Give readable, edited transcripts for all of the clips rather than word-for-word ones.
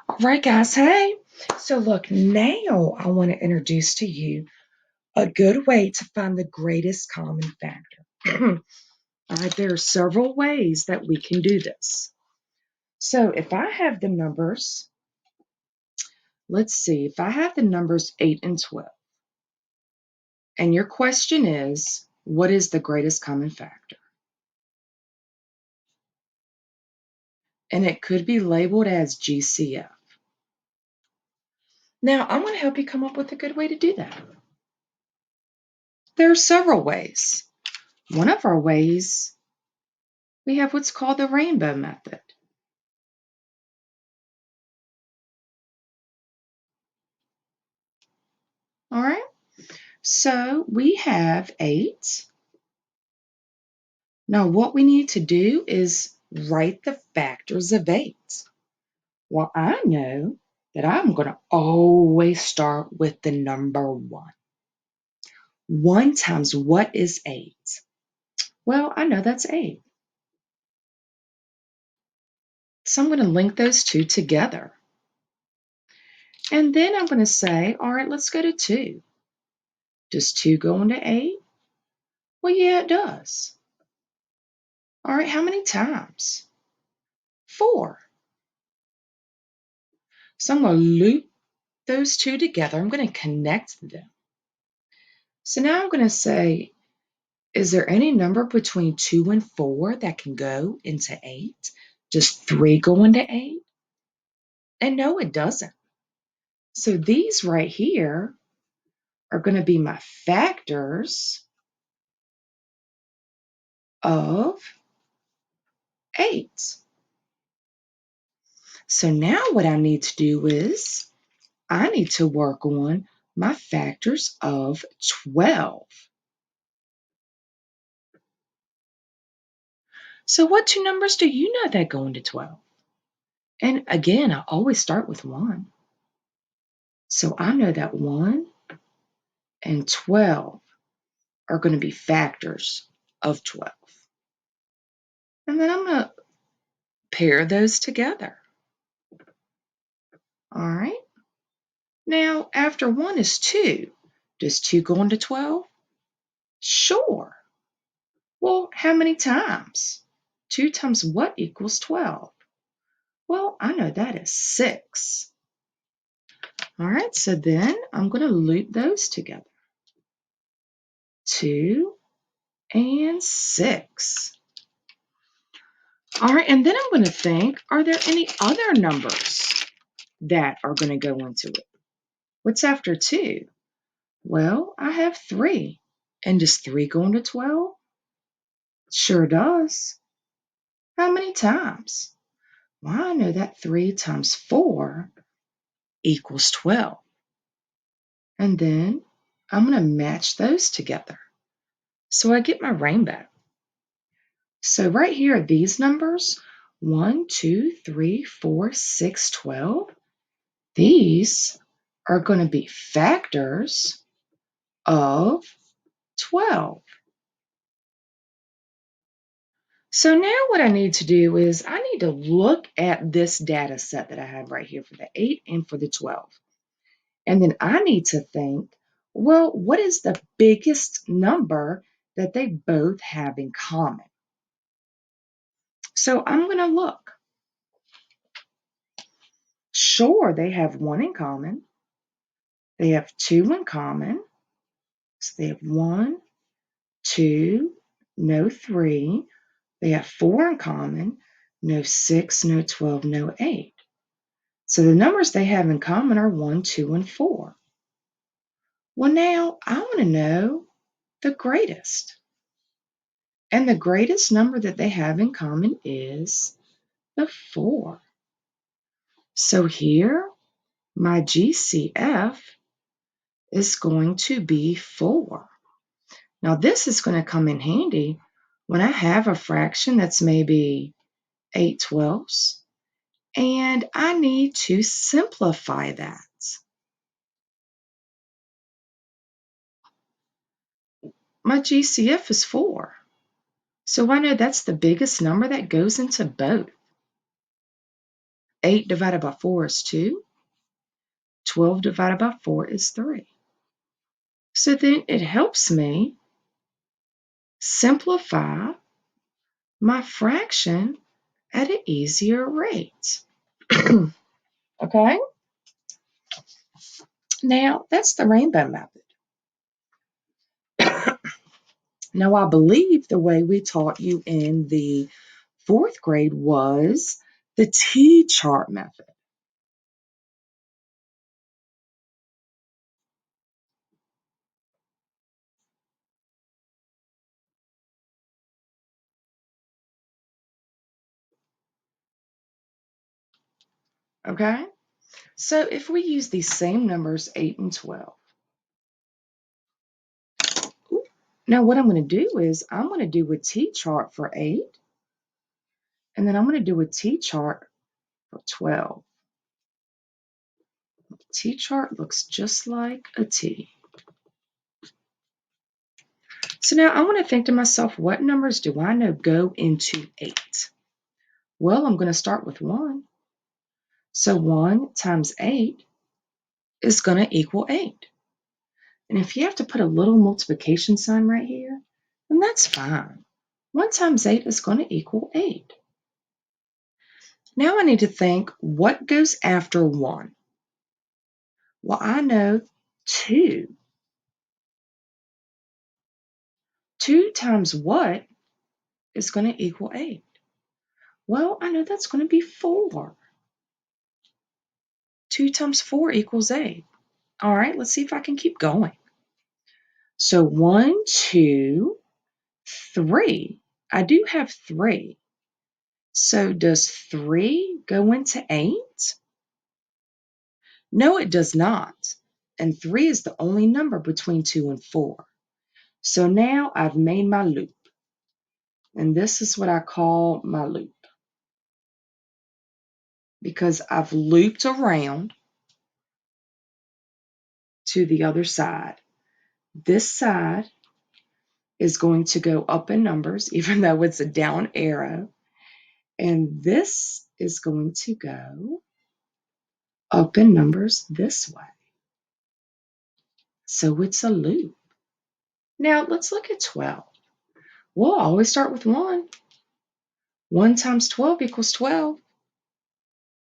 All right, guys. Hey. So, look, now I want to introduce to you a good way to find the greatest common factor. All right, there are several ways that we can do this. So, if I have the numbers, let's see, if I have the numbers 8 and 12, and your question is, what is the greatest common factor? And it could be labeled as GCF. Now, I'm going to help you come up with a good way to do that. There are several ways. One of our ways, we have what's called the rainbow method. All right, so we have 8. Now, what we need to do is write the factors of 8. Well, I know that I'm going to always start with the number 1. 1 times what is 8? Well, I know that's 8. So I'm going to link those two together. And then I'm going to say, all right, let's go to 2. Does 2 go into 8? Well, yeah, it does. All right, how many times? 4. So I'm going to loop those two together. I'm going to connect them. So now I'm going to say, is there any number between 2 and 4 that can go into 8? Does 3 go into 8? And no, it doesn't. So these right here are going to be my factors of 8. So now what I need to do is I need to work on my factors of 12. So what two numbers do you know that go into 12? And again, I always start with 1. So I know that 1 and 12 are going to be factors of 12. And then I'm going to pair those together. All right. Now, after 1 is 2. Does 2 go into 12? Sure. Well, how many times? 2 times what equals 12? Well, I know that is 6. All right, so then I'm going to loop those together. 2 and 6. All right, and then I'm going to think, are there any other numbers that are going to go into it? What's after 2? Well, I have 3. And does 3 go into 12? Sure does. How many times? Well, I know that 3 times 4 equals 12. And then I'm going to match those together. So I get my rainbow. So right here, these numbers, 1, 2, 3, 4, 6, 12, these are going to be factors of 12. So now what I need to do is I need to look at this data set that I have right here for the 8 and for the 12. And then I need to think, well, what is the biggest number that they both have in common? So I'm going to look. Sure, they have 1 in common. They have 2 in common. So they have 1, 2, no 3. They have 4 in common. No 6, no 12, no 8. So the numbers they have in common are 1, 2, and 4. Well, now I want to know the greatest. And the greatest number that they have in common is the 4. So here, my GCF is going to be 4. Now, this is going to come in handy when I have a fraction that's maybe 8/12 and I need to simplify that. My GCF is 4. So I know that's the biggest number that goes into both. 8 divided by 4 is 2. 12 divided by 4 is 3. So then it helps me simplify my fraction at an easier rate. Okay? Now, that's the rainbow method. Now, I believe the way we taught you in the 4th grade was the T-chart method. Okay? So if we use these same numbers, 8 and 12. Now what I'm going to do is I'm going to do a T-chart for 8, and then I'm going to do a T-chart for 12. T-chart looks just like a T. So now I want to think to myself, what numbers do I know go into 8? Well, I'm going to start with 1. So 1 times 8 is going to equal 8. And if you have to put a little multiplication sign right here, then that's fine. 1 times 8 is going to equal 8. Now I need to think, what goes after 1? Well, I know 2. 2 times what is going to equal 8? Well, I know that's going to be 4. 2 times 4 equals 8. All right, let's see if I can keep going. So 1, 2, 3. I do have 3. So does 3 go into 8? No, it does not. And 3 is the only number between 2 and 4. So now I've made my loop. And this is what I call my loop. Because I've looped around to the other side. This side is going to go up in numbers, even though it's a down arrow. And this is going to go up in numbers this way. So it's a loop. Now let's look at 12. We'll always start with 1. 1 times 12 equals 12.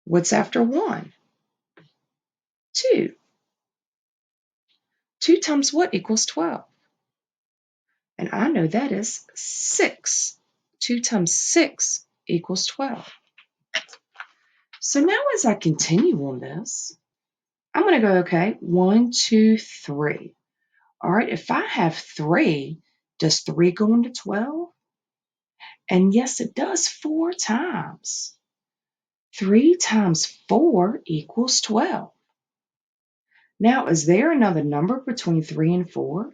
What's after 1? 2. 2 times what equals 12? And I know that is 6. 2 times 6 equals 12. So now as I continue on this, I'm going to go, okay, 1, 2, 3. All right, if I have 3, does 3 go into 12? And yes, it does 4 times. 3 times 4 equals 12. Now, is there another number between 3 and 4?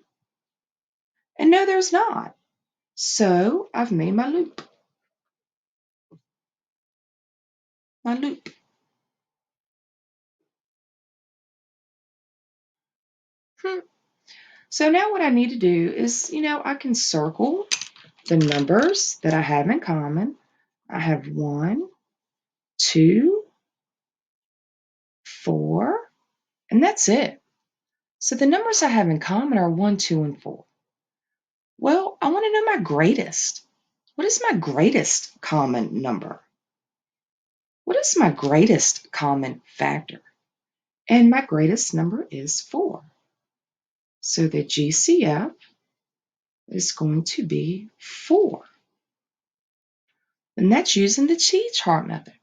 And no, there's not. So I've made my loop. My loop. So now what I need to do is, I can circle the numbers that I have in common. I have 1, 2, 4, and that's it. So the numbers I have in common are 1, 2, and 4. Well, I want to know my greatest. What is my greatest common number? What is my greatest common factor? And my greatest number is 4. So the GCF is going to be 4. And that's using the T-chart method.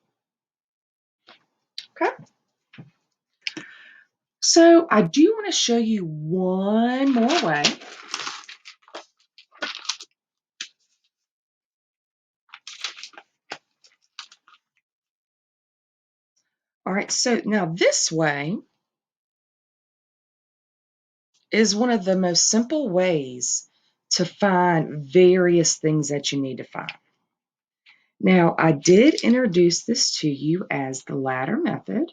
Okay? So I do want to show you one more way. All right, so now this way is one of the most simple ways to find various things that you need to find. Now, I did introduce this to you as the ladder method.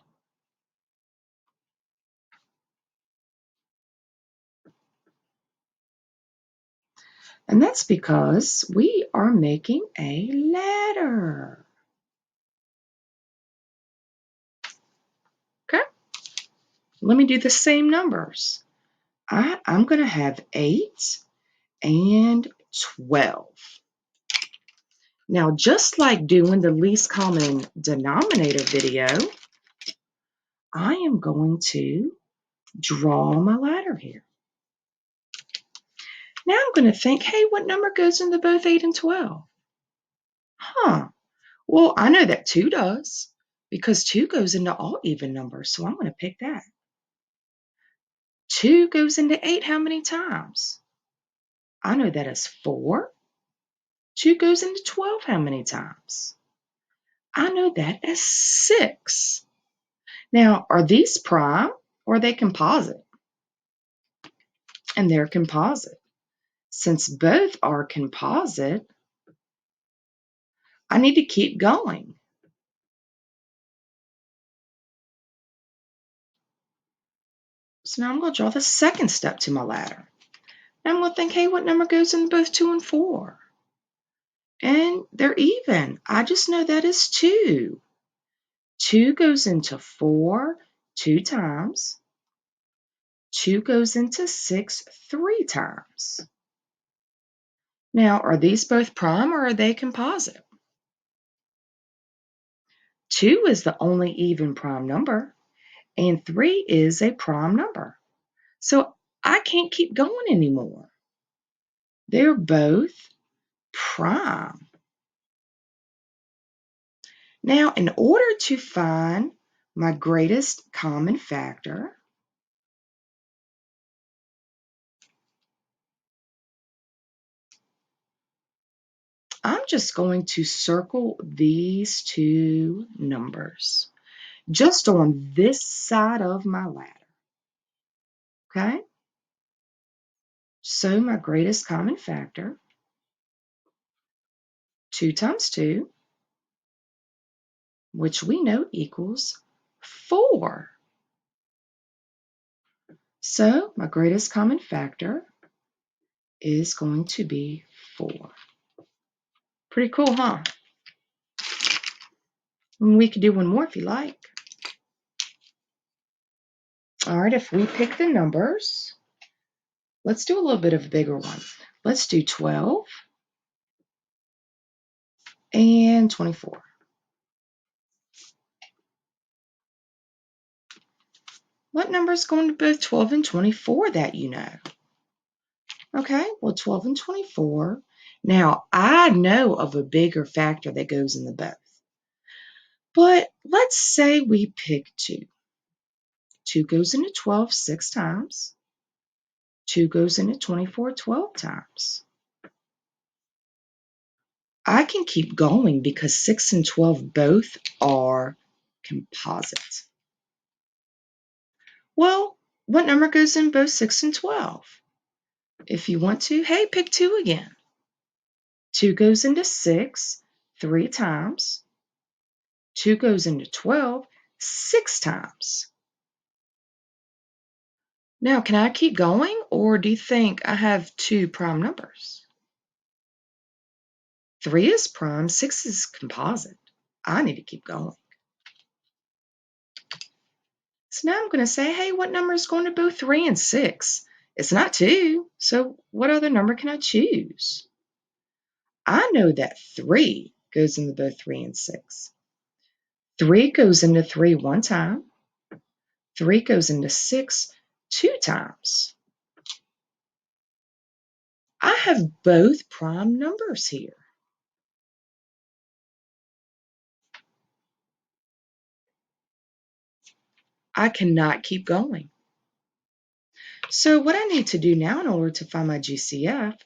And that's because we are making a ladder. Let me do the same numbers. I'm going to have 8 and 12. Now, just like doing the least common denominator video, I am going to draw my ladder here. Now I'm going to think, hey, what number goes into both 8 and 12? Well, I know that 2 does because 2 goes into all even numbers, so I'm going to pick that. 2 goes into 8 how many times? I know that is 4. 2 goes into 12 how many times? I know that as 6. Now, are these prime or are they composite? And they're composite. Since both are composite, I need to keep going. So now I'm going to draw the second step to my ladder. Now I'm going to think, hey, what number goes in both 2 and 4? And they're even. I just know that is 2. 2 goes into 4 2 times. 2 goes into 6 3 times. Now, are these both prime or are they composite? 2 is the only even prime number, and 3 is a prime number. So I can't keep going anymore. They're both prime. Now, in order to find my greatest common factor, I'm just going to circle these two numbers just on this side of my ladder. Okay? So my greatest common factor, 2 times 2, which we know equals 4. So my greatest common factor is going to be 4. Pretty cool, huh? And we could do one more if you like. All right, if we pick the numbers, let's do a little bit of a bigger one. Let's do 12 and 24. What number is going to both 12 and 24 that you know? Okay, well, 12 and 24. Now, I know of a bigger factor that goes in the both. But let's say we pick 2. 2 goes into 12 6 times. 2 goes into 24 12 times. I can keep going because 6 and 12 both are composite. Well, what number goes in both 6 and 12? If you want to, hey, pick 2 again. 2 goes into 6 3 times. 2 goes into 12 6 times. Now, can I keep going, or do you think I have 2 prime numbers? 3 is prime, 6 is composite. I need to keep going. So now I'm going to say, hey, what number is going to both 3 and 6? It's not 2, so what other number can I choose? I know that 3 goes into both 3 and 6. 3 goes into 3 one time. 3 goes into 6 2 times. I have both prime numbers here. I cannot keep going. So what I need to do now in order to find my GCF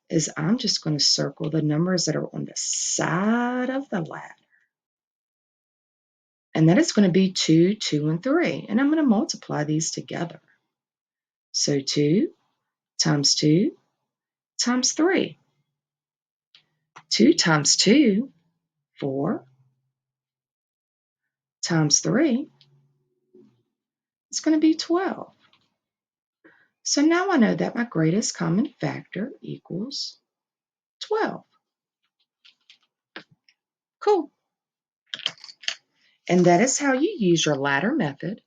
is I'm just going to circle the numbers that are on the side of the ladder. And that is going to be 2, 2, and 3. And I'm going to multiply these together. So 2 times 2 times 3. 2 times 2, 4, times 3, it's going to be 12. So now I know that my greatest common factor equals 12. Cool. And that is how you use your ladder method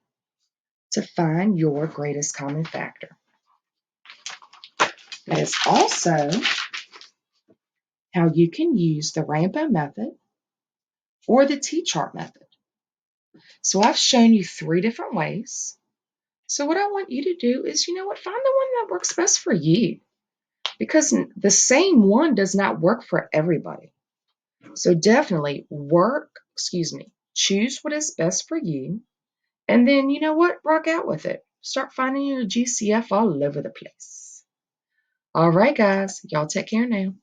to find your greatest common factor. That is also how you can use the rainbow method or the T-chart method. So I've shown you 3 different ways. So what I want you to do is, find the one that works best for you, because the same one does not work for everybody. So definitely choose what is best for you. And then, rock out with it. Start finding your GCF all over the place. All right, guys, y'all take care now.